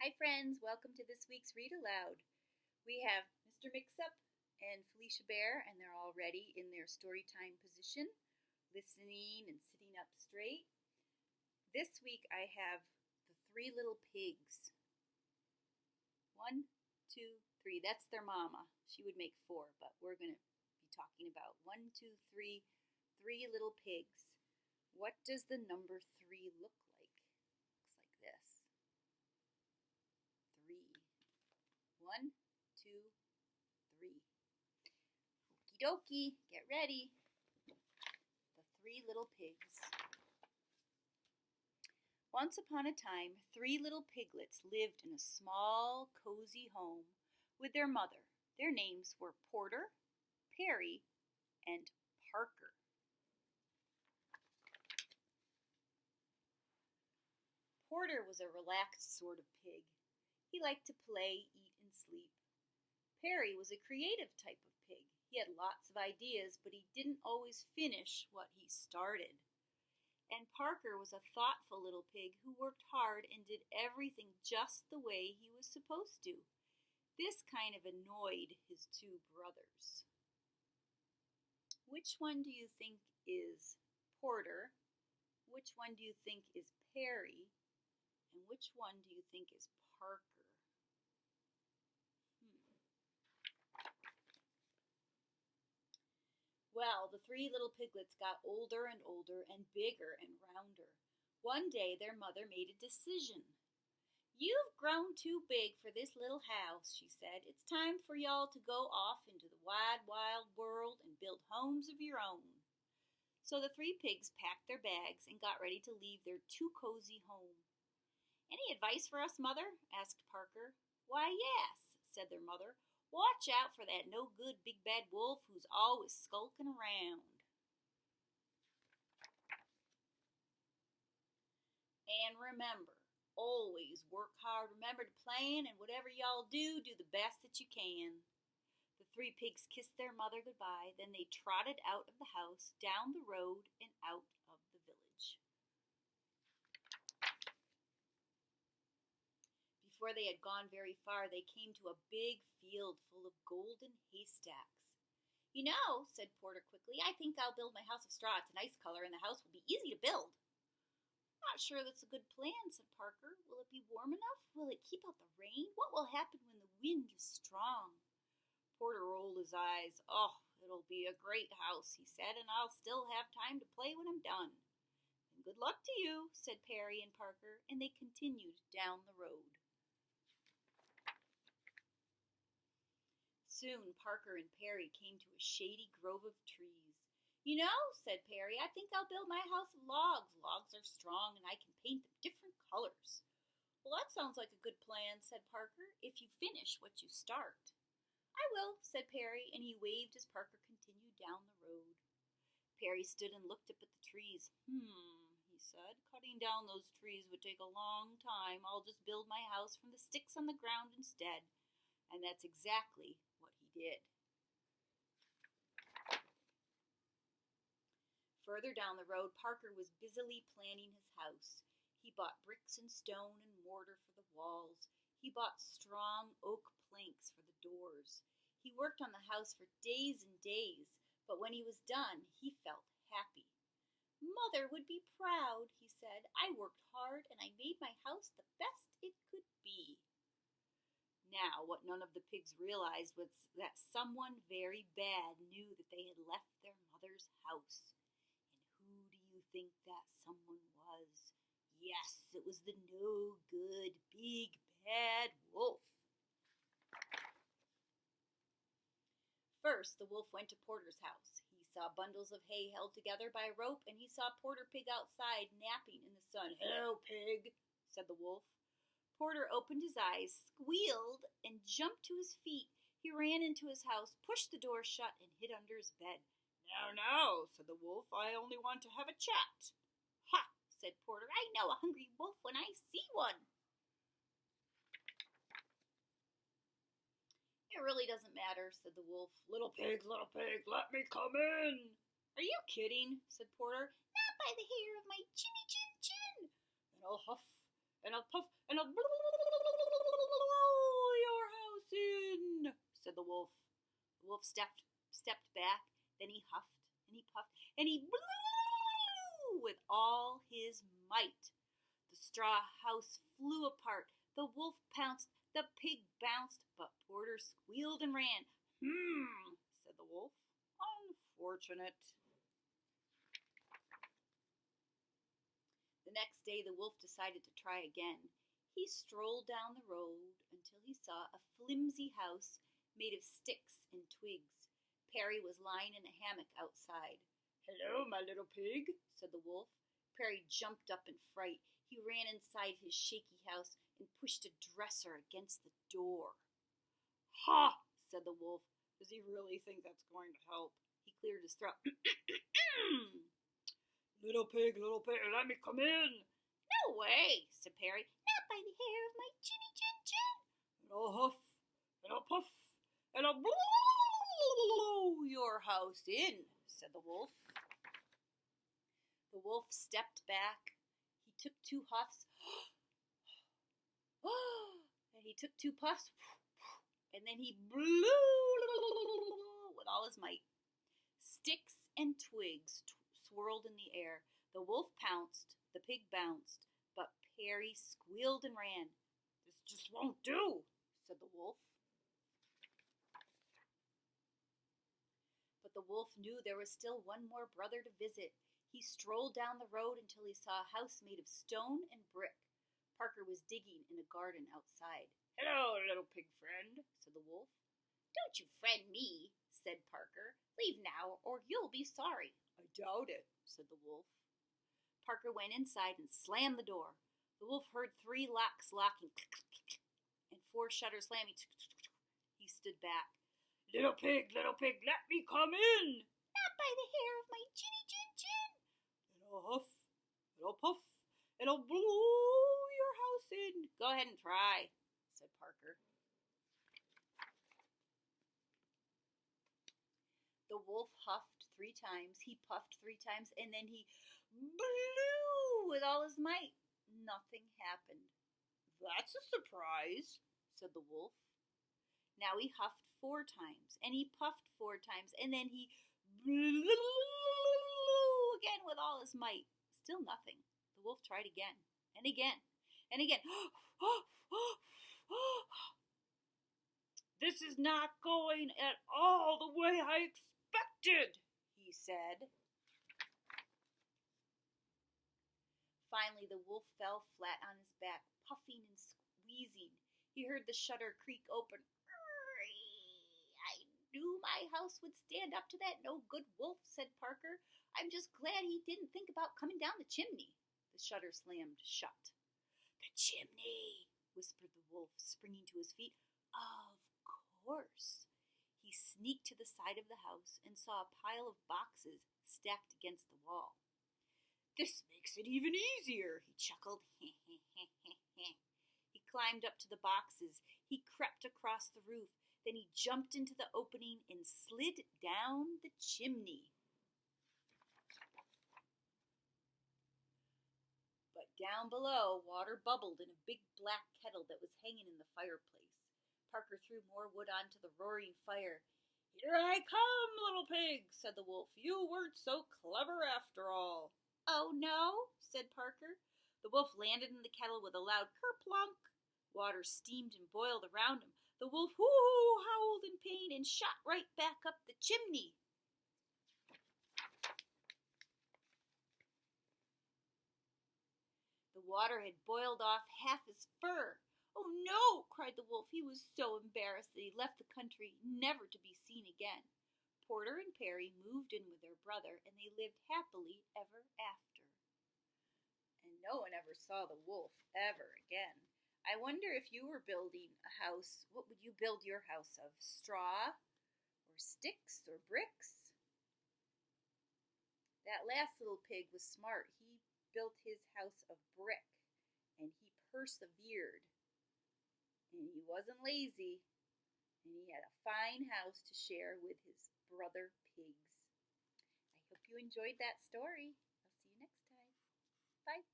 Hi friends, welcome to this week's Read Aloud. We have Mr. Mixup and Felicia Bear, and they're all ready in their story time position, listening and sitting up straight. This week I have the Three Little Pigs. 1, 2, 3. That's their mama. She would make 4, but we're going to be talking about 1, 2, 3, 3 little pigs. What does the number 3 look like? Looks like this. 3. 1, 2, 3. Okie dokie, get ready. The Three Little Pigs. Once upon a time, 3 little piglets lived in a small, cozy home with their mother. Their names were Porter, Perry, and Parker. Porter was a relaxed sort of pig. He liked to play, eat, and sleep. Perry was a creative type of pig. He had lots of ideas, but he didn't always finish what he started. And Parker was a thoughtful little pig who worked hard and did everything just the way he was supposed to. This kind of annoyed his 2 brothers. Which one do you think is Porter? Which one do you think is Perry? And which one do you think is Parker? Well, the 3 little piglets got older and older and bigger and rounder. One day their mother made a decision. "You've grown too big for this little house," she said. "It's time for y'all to go off into the wide, wild world and build homes of your own." So the 3 pigs packed their bags and got ready to leave their too cozy home. "Any advice for us, Mother?" asked Parker. "Why, yes," said their mother. "Watch out for that no-good big bad wolf who's always skulking around. And remember, always work hard. Remember to plan, and whatever y'all do, do the best that you can." The 3 pigs kissed their mother goodbye. Then they trotted out of the house, down the road, and out of the village. Before they had gone very far, they came to a big field full of golden haystacks. "You know," said Porter quickly, "I think I'll build my house of straw. It's a nice color, and the house will be easy to build." "Not sure that's a good plan," said Parker. "Will it be warm enough? Will it keep out the rain? What will happen when the wind is strong?" Porter rolled his eyes. "Oh, it'll be a great house," he said, "and I'll still have time to play when I'm done." "And good luck to you," said Perry and Parker, and they continued down the road. Soon Parker and Perry came to a shady grove of trees. "You know," said Perry, "I think I'll build my house of logs. Logs are strong, and I can paint them different colors." "Well, that sounds like a good plan," said Parker, "if you finish what you start." "I will," said Perry, and he waved as Parker continued down the road. Perry stood and looked up at the trees. He said, "Cutting down those trees would take a long time. I'll just build my house from the sticks on the ground instead." And that's exactly what he did. Further down the road, Parker was busily planning his house. He bought bricks and stone and mortar for the walls. He bought strong oak planks for the doors. He worked on the house for days and days, but when he was done, he felt happy. "Mother would be proud," he said. "I worked hard, and I made my house the best it could be." Now, what none of the pigs realized was that someone very bad knew that they had left their mother's house. And who do you think that someone was? Yes, it was the no-good big bad wolf. First, the wolf went to Porter's house. He saw bundles of hay held together by a rope, and he saw Porter Pig outside napping in the sun. "Hello, Pig," said the wolf. Porter opened his eyes, squealed, and jumped to his feet. He ran into his house, pushed the door shut, and hid under his bed. "Now," said the wolf, "I only want to have a chat." "Ha," said Porter, "I know a hungry wolf when I see one." "It really doesn't matter," said the wolf. Little pig, let me come in." "Are you kidding?" said Porter. "Not by the hair of my chinny chin chin." "And I'll huff, and I'll puff, and I'll wolf. The wolf stepped back, then he huffed, and he puffed, and he blew with all his might. The straw house flew apart. The wolf pounced. The pig bounced. But Porter squealed and ran. Said the wolf. Unfortunate. The next day the wolf decided to try again. He strolled down the road until he saw a flimsy house made of sticks and twigs. Perry was lying in a hammock outside. "Hello, my little pig," said the wolf. Perry jumped up in fright. He ran inside his shaky house and pushed a dresser against the door. "Ha!" said the wolf. "Does he really think that's going to help?" He cleared his throat. Little pig, let me come in." "No way," said Perry. "Not by the hair of my chinny chin chin." "And I'll huff, and I'll puff, and I'll blow your house in," said the wolf. The wolf stepped back. He took 2 huffs. And he took 2 puffs. And then he blew with all his might. Sticks and twigs swirled in the air. The wolf pounced. The pig bounced. But Perry squealed and ran. "This just won't do," said the wolf. But the wolf knew there was still one more brother to visit. He strolled down the road until he saw a house made of stone and brick. Parker was digging in a garden outside. "Hello, little pig friend," said the wolf. "Don't you friend me," said Parker. "Leave now, or you'll be sorry." "I doubt it," said the wolf. Parker went inside and slammed the door. The wolf heard 3 locks locking and 4 shutters slamming. He stood back. Little pig, let me come in." "Not by the hair of my chinny chin chin." "And I'll huff, and I'll puff, and I'll blow your house in." "Go ahead and try," said Parker. The wolf huffed 3 times, he puffed 3 times, and then he blew with all his might. Nothing happened. "That's a surprise," said the wolf. Now he huffed 4 times, and he puffed 4 times, and then he blew again with all his might. Still nothing. The wolf tried again, and again, and again. "This is not going at all the way I expected," he said. Finally, the wolf fell flat on his back, puffing and squeezing. He heard the shutter creak open. "I knew my house would stand up to that no-good wolf," said Parker. "I'm just glad he didn't think about coming down the chimney." The shutter slammed shut. "The chimney," whispered the wolf, springing to his feet. Of course. He sneaked to the side of the house and saw a pile of boxes stacked against the wall. "This makes it even easier," he chuckled. He climbed up to the boxes. He crept across the roof. Then he jumped into the opening and slid down the chimney. But down below, water bubbled in a big black kettle that was hanging in the fireplace. Parker threw more wood onto the roaring fire. "Here I come, little pig," said the wolf. "You weren't so clever after all." "Oh, no?" said Parker. The wolf landed in the kettle with a loud kerplunk. Water steamed and boiled around him. The wolf howled in pain and shot right back up the chimney. The water had boiled off half his fur. "Oh, no!" cried the wolf. He was so embarrassed that he left the country, never to be seen again. Porter and Perry moved in with their brother, and they lived happily ever after. And no one ever saw the wolf ever again. I wonder if you were building a house, what would you build your house of? Straw? Or sticks? Or bricks? That last little pig was smart. He built his house of brick, and he persevered. And he wasn't lazy, and he had a fine house to share with his brother pigs. I hope you enjoyed that story. I'll see you next time. Bye.